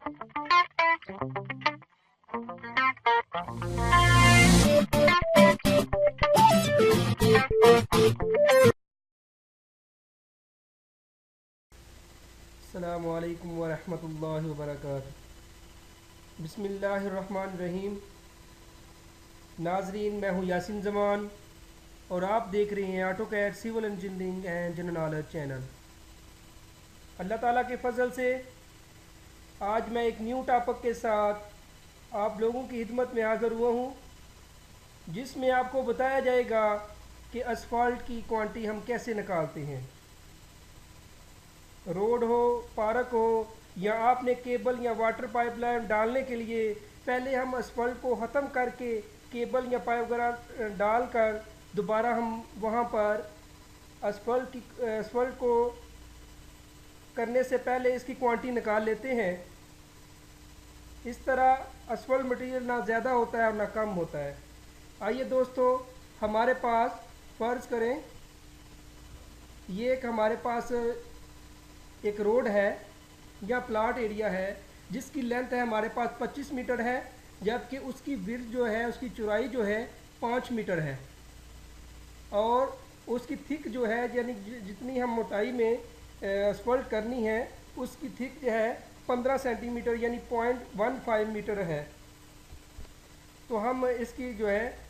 अस्सलामु अलैकुम वरहमतुल्लाहि वबरकातुहू। बिस्मिल्लाहिर्रहमानिर्रहीम। नाजरीन, मैं हूँ यासिन जमान और आप देख रहे हैं AutoCAD civil engineering and general knowledge channel. अल्लाह ताला के फजल से आज मैं एक न्यू टॉपिक के साथ आप लोगों की खिदमत में हाज़िर हुआ हूँ, जिसमें आपको बताया जाएगा कि असफाल्ट की क्वांटिटी हम कैसे निकालते हैं। रोड हो, पार्क हो, या आपने केबल या वाटर पाइपलाइन डालने के लिए पहले हम असफल्ट को ख़त्म करके केबल या पाइप वगैरह डालकर दोबारा हम वहाँ पर असफल्ट को करने से पहले इसकी क्वांटिटी निकाल लेते हैं। इस तरह असफल्ट मटेरियल ना ज़्यादा होता है और ना कम होता है। आइए दोस्तों, हमारे पास फ़र्ज़ करें ये एक हमारे पास एक रोड है या प्लाट एरिया है जिसकी लेंथ है हमारे पास 25 मीटर है, जबकि उसकी विड्थ जो है, उसकी चौड़ाई जो है 5 मीटर है, और उसकी थिक जो है यानी जितनी हम मोटाई में असफल्ट करनी है उसकी थिक जो है 15 सेंटीमीटर यानी 0.15 मीटर है। तो हम इसकी जो है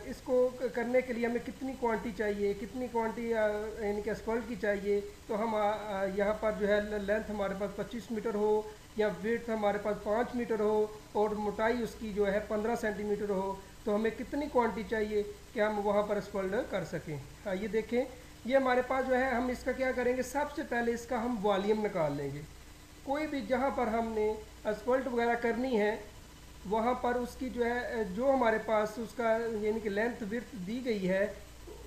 इसको करने के लिए हमें कितनी क्वांटिटी चाहिए, कितनी क्वांटिटी यानी कि असफल्ट की चाहिए, तो हम यहाँ पर जो है लेंथ हमारे पास 25 मीटर हो या विड्थ हमारे पास 5 मीटर हो और मोटाई उसकी जो है 15 सेंटीमीटर हो, तो हमें कितनी क्वांटिटी चाहिए कि हम वहाँ पर असफल्ट कर सकें। ये देखें, ये हमारे पास जो है, हम इसका क्या करेंगे, सबसे पहले इसका हम वॉल्यूम निकाल लेंगे। कोई भी जहाँ पर हमने असफल्ट वगैरह करनी है वहाँ पर उसकी जो है, जो हमारे पास उसका यानी कि लेंथ विड्थ दी गई है,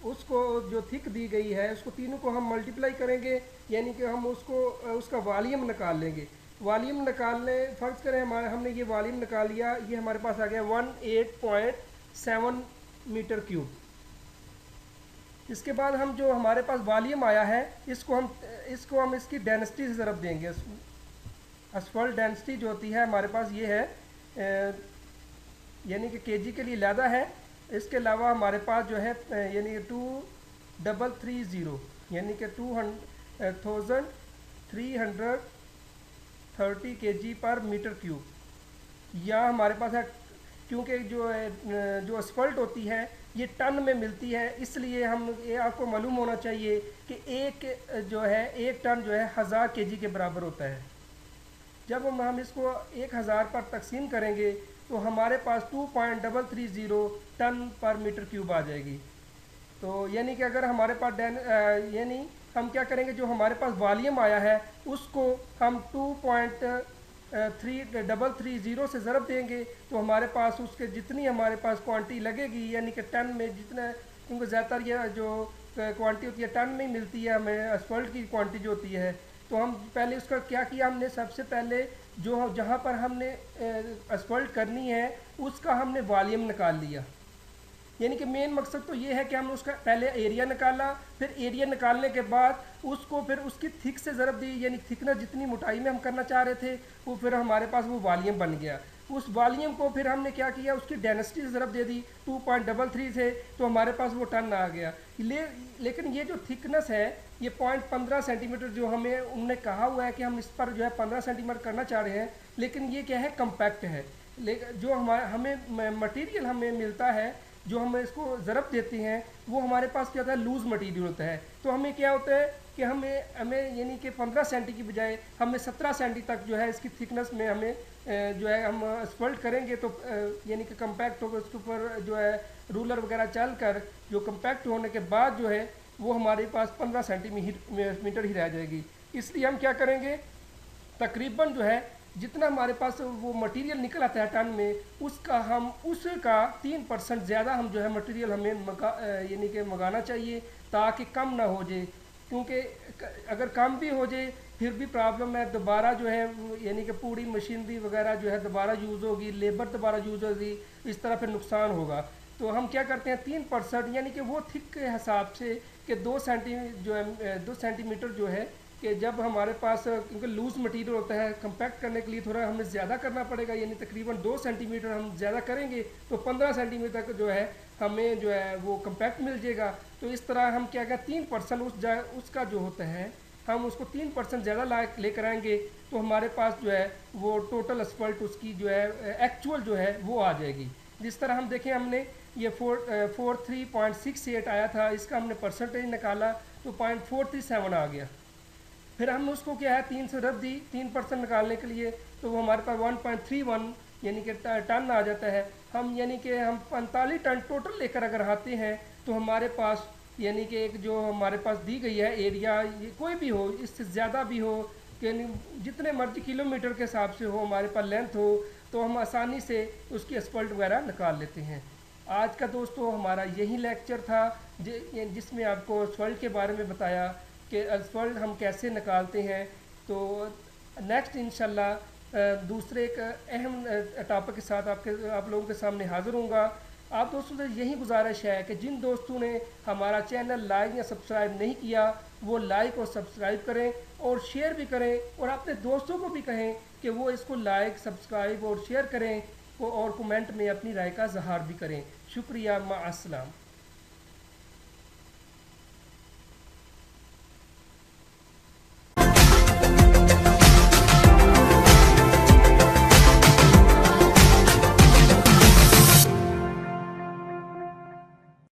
उसको जो थिक दी गई है, उसको तीनों को हम मल्टीप्लाई करेंगे, यानी कि हम उसको उसका वॉल्यूम निकाल लेंगे। वॉल्यूम निकालने फ़र्ज़ करें हमने ये वॉल्यूम निकाल लिया, ये हमारे पास आ गया 18.7 मीटर क्यूब। इसके बाद हम जो हमारे पास वॉल्यूम आया है इसको हम इसकी डेंसिटी से ज़रब देंगे। असफल्ट डेंसिटी जो होती है हमारे पास ये है, यानी कि केजी के लिए ज़्यादा है। इसके अलावा हमारे पास जो है यानी कि 2330 यानी कि 2330 केजी पर मीटर क्यूब, या हमारे पास है, क्योंकि जो असफल्ट होती है ये टन में मिलती है, इसलिए हम ये आपको मालूम होना चाहिए कि एक टन जो है 1000 केजी के बराबर होता है। जब हम इसको 1000 पर तकसीम करेंगे तो हमारे पास 2.330 टन पर मीटर क्यूब आ जाएगी। तो यानी कि अगर हमारे पास यानी हम क्या करेंगे, जो हमारे पास वॉल्यूम आया है उसको हम 2.330 से ज़रब देंगे, तो हमारे पास उसके जितनी हमारे पास क्वांटिटी लगेगी, यानी कि टन में जितना, क्योंकि ज़्यादातर ये जो क्वांटिटी होती है टन में ही मिलती है हमें असफल्ट की क्वांटिटी जो होती है। तो हम पहले उसका क्या किया, हमने सबसे पहले जो जहाँ पर हमने असफल्ट करनी है उसका हमने वॉल्यूम निकाल लिया। यानी कि मेन मकसद तो ये है कि हमने उसका पहले एरिया निकाला, फिर एरिया निकालने के बाद उसको फिर उसकी थिक से ज़रब दी, यानी थिकनेस जितनी मोटाई में हम करना चाह रहे थे वो फिर हमारे पास वो वॉल्यूम बन गया। उस वॉल्यूम को फिर हमने क्या किया, उसकी डेंसिटी से ज़रब दे दी 2.33 से, तो हमारे पास वो टन आ गया। लेकिन ये जो थिकनेस है ये 0.15 सेंटीमीटर जो हमें उन्होंने कहा हुआ है कि हम इस पर जो है 15 सेंटीमीटर करना चाह रहे हैं, लेकिन ये क्या है, कम्पैक्ट है। लेकिन जो हमें मटेरियल हमें मिलता है, जो हम इसको ज़रब देते हैं, वो हमारे पास क्या होता है, लूज़ मटेरियल होता है। तो हमें क्या होता है कि हमें यानी कि 15 सेंटी की बजाय हमें 17 सेंटी तक जो है इसकी थिकनेस में हमें जो है हम असफल्ट करेंगे, तो यानी कि कम्पैक्ट होगा। उसके ऊपर जो है रूलर वगैरह चल कर जो कम्पैक्ट होने के बाद जो है वो हमारे पास 15 सेंटीमीटर ही रह जाएगी। इसलिए हम क्या करेंगे, तकरीबन जो है जितना हमारे पास वो मटेरियल निकल आता है टन में, उसका 3% ज़्यादा हम जो है मटेरियल हमें यानी कि मंगाना चाहिए, ताकि कम ना हो जाए। क्योंकि अगर कम भी हो जाए फिर भी प्रॉब्लम है, दोबारा जो है यानी कि पूरी मशीनरी वगैरह जो है दोबारा यूज़ होगी, लेबर दोबारा यूज़ होगी, इस तरह फिर नुकसान होगा। तो हम क्या करते हैं, 3% यानी कि वो थिक के हिसाब से कि 2 सेंटीमीटर जो है कि जब हमारे पास क्योंकि लूज़ मटेरियल होता है, कंपैक्ट करने के लिए थोड़ा हमें ज़्यादा करना पड़ेगा, यानी तकरीबन 2 सेंटीमीटर हम ज़्यादा करेंगे तो 15 सेंटीमीटर तक जो है हमें जो है वो कंपैक्ट मिल जाएगा। तो इस तरह हम क्या क्या 3% उसका जो होता है हम उसको 3% ज़्यादा लेकर आएंगे तो हमारे पास जो है वो टोटल असफल्ट उसकी जो है एक्चुअल जो है वो आ जाएगी। जिस तरह हम देखें हमने ये 43.68 आया था, इसका हमने परसेंटेज निकाला तो 0.437 आ गया। फिर हमने उसको क्या है 3 से रद्द दी 3% निकालने के लिए, तो वो हमारे पास 1.31 यानी कि टन आ जाता है। हम यानी कि हम 45 टन टोटल लेकर अगर आते हैं तो हमारे पास यानी कि एक जो हमारे पास दी गई है एरिया, ये कोई भी हो, इससे ज़्यादा भी हो, यानी जितने मर्जी किलोमीटर के हिसाब से हो हमारे पास लेंथ हो, तो हम आसानी से उसकी असफल्ट वगैरह निकाल लेते हैं। आज का दोस्तों हमारा यही लेक्चर था जिसमें आपको असफल्ट के बारे में बताया कि असफल्ट हम कैसे निकालते हैं। तो नेक्स्ट इंशाल्लाह दूसरे एक अहम टॉपिक के साथ आप लोगों के सामने हाज़िर होऊंगा। आप दोस्तों से यही गुजारिश है कि जिन दोस्तों ने हमारा चैनल लाइक या सब्सक्राइब नहीं किया वो लाइक और सब्सक्राइब करें और शेयर भी करें और अपने दोस्तों को भी कहें कि वो इसको लाइक सब्सक्राइब और शेयर करें और कमेंट में अपनी राय का इज़हार भी करें। शुक्रिया, मा अस्सलाम।